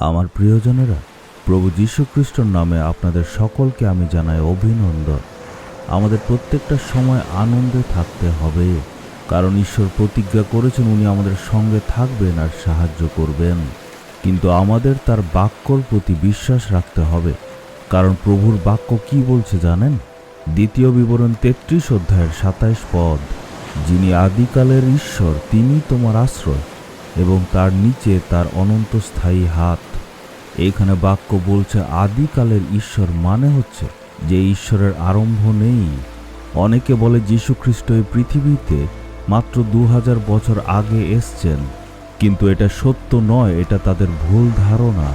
আমার প্রিয়জনেরা, প্রভু যীশু খ্রিস্টর নামে আপনাদের সকলকে আমি জানাই অভিনন্দন। আমাদের প্রত্যেকটা সময় আনন্দে থাকতে হবে, কারণ ঈশ্বর প্রতিজ্ঞা করেছেন উনি আমাদের সঙ্গে থাকবেন আর সাহায্য করবেন। কিন্তু আমাদের তার বাক্যর প্রতি বিশ্বাস রাখতে হবে, কারণ প্রভুর বাক্য কি বলছে জানেন? দ্বিতীয় বিবরণ 33 অধ্যায়ের 27 পদ, যিনি আদিকালের ঈশ্বর তিনি তোমার আশ্রয় এবং তার নিচে তার অনন্ত স্থায়ী হাত। এইখানে বাক্য বলছে আদিকালের ঈশ্বর, মানে হচ্ছে যে ঈশ্বরের আরম্ভ নেই। অনেকে বলে যীশু খ্রিস্ট এই পৃথিবীতে মাত্র 2000 বছর আগে এসছেন, কিন্তু এটা সত্য নয়, এটা তাদের ভুল ধারণা।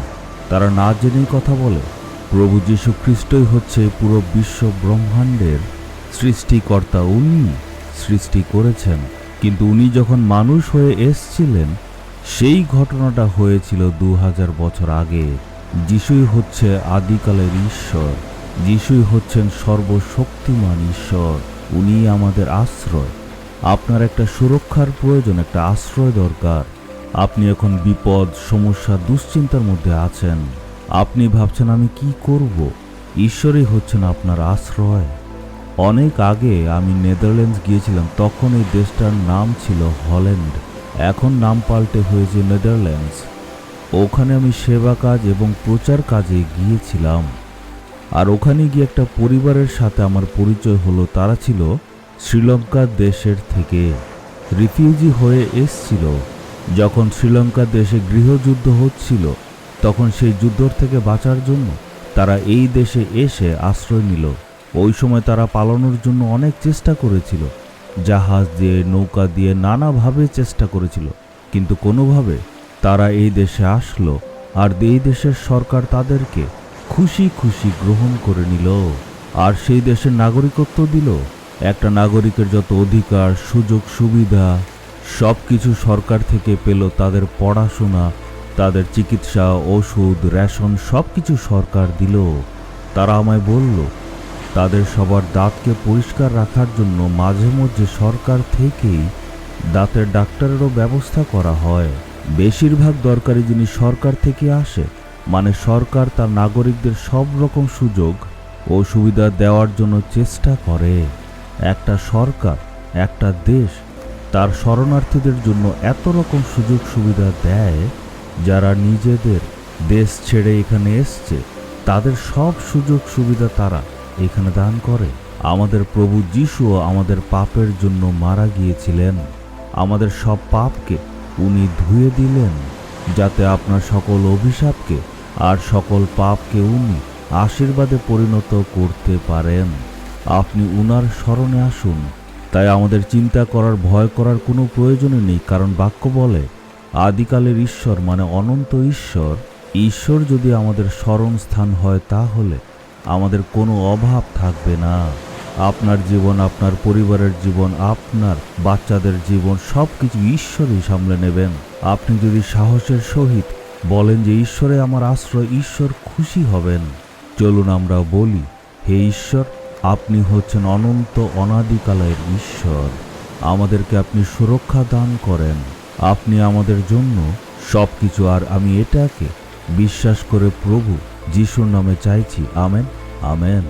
তারা না জেনেই কথা বলে। প্রভু যীশু খ্রিস্টই হচ্ছে পুরো বিশ্ব ব্রহ্মাণ্ডের সৃষ্টিকর্তা। উনি সৃষ্টি করেছেন, কিন্তু উনি যখন মানুষ হয়ে এসছিলেন সেই ঘটনাটা হয়েছিল 2000 বছর আগে। যিশুই হচ্ছে আদিকালের ঈশ্বর, যিশুই হচ্ছেন সর্বশক্তিমান ঈশ্বর। উনি আমাদের আশ্রয়। আপনার একটা সুরক্ষার প্রয়োজন, একটা আশ্রয় দরকার। আপনি এখন বিপদ, সমস্যা, দুশ্চিন্তার মধ্যে আছেন। আপনি ভাবছেন আমি কি করব? ঈশ্বরই হচ্ছেন আপনার আশ্রয়। অনেক আগে আমি নেদারল্যান্ডস গিয়েছিলাম, তখন এই দেশটার নাম ছিল হল্যান্ড, এখন নাম পাল্টে হয়েছে নেদারল্যান্ডস। ওখানে আমি সেবা কাজ এবং প্রচার কাজে গিয়েছিলাম। আর ওখানে গিয়ে একটা পরিবারের সাথে আমার পরিচয় হলো। তারা ছিল শ্রীলঙ্কা দেশের থেকে, রিফিউজি হয়ে এসছিল। যখন শ্রীলঙ্কা দেশে গৃহযুদ্ধ হচ্ছিল, তখন সেই যুদ্ধ থেকে বাঁচার জন্য তারা এই দেশে এসে আশ্রয় নিল। ওই সময় তারা পালানোর জন্য অনেক চেষ্টা করেছিল, জাহাজ দিয়ে, নৌকা দিয়ে, নানাভাবে চেষ্টা করেছিল, কিন্তু কোনোভাবে তারা এই দেশে আসলো। আর এই দেশের সরকার তাদেরকে খুশি খুশি গ্রহণ করে নিল আর সেই দেশের নাগরিকত্ব দিল। একটা নাগরিকের যত অধিকার, সুযোগ সুবিধা সব কিছু সরকার থেকে পেল। তাদের পড়াশোনা, তাদের চিকিৎসা, ওষুধ, রেশন সব কিছু সরকার দিল। তারা আমায় বলল তাদের সবার দাঁতকে পরিষ্কার রাখার জন্য মাঝে মধ্যে সরকার থেকেই দাঁতের ডাক্তারেরও ব্যবস্থা করা হয়। বেশিরভাগ দরকারি জিনিস সরকার থেকে আসে, মানে সরকার তার নাগরিকদের সব রকম সুযোগ ও সুবিধা দেওয়ার জন্য চেষ্টা করে। একটা সরকার, একটা দেশ তার শরণার্থীদের জন্য এত রকম সুযোগ সুবিধা দেয়, যারা নিজেদের দেশ ছেড়ে এখানে এসছে তাদের সব সুযোগ সুবিধা তারা এখানে দান করে। আমাদের প্রভু যিশুও আমাদের পাপের জন্য মারা গিয়েছিলেন। আমাদের সব পাপকে উনি ধুয়ে দিলেন, যাতে আপনার সকল অভিশাপকে আর সকল পাপকে উনি আশীর্বাদে পরিণত করতে পারেন। আপনি উনার শরণে আসুন। তাই আমাদের চিন্তা করার, ভয় করার কোনো প্রয়োজনই নেই, কারণ বাক্য বলে আদিকালের ঈশ্বর মানে অনন্ত ঈশ্বর। ঈশ্বর যদি আমাদের শরণ স্থান হয় তাহলে আমাদের কোনো অভাব থাকবে না। আপনার জীবন, আপনার পরিবারের জীবন, আপনার বাচ্চাদের জীবন সব কিছু ঈশ্বরই সামলে নেবেন। আপনি যদি সাহসের সহিত বলেন যে ঈশ্বরে আমার আশ্রয়, ঈশ্বর খুশি হবেন। চলুন আমরা বলি, হে ঈশ্বর, আপনি হচ্ছেন অনন্ত অনাদিকালের ঈশ্বর। আমাদেরকে আপনি সুরক্ষা দান করেন। আপনি আমাদের জন্য সব কিছু। আর আমি এটাকে বিশ্বাস করে প্রভু যিশুর নামে চাইছি। Amen, amen.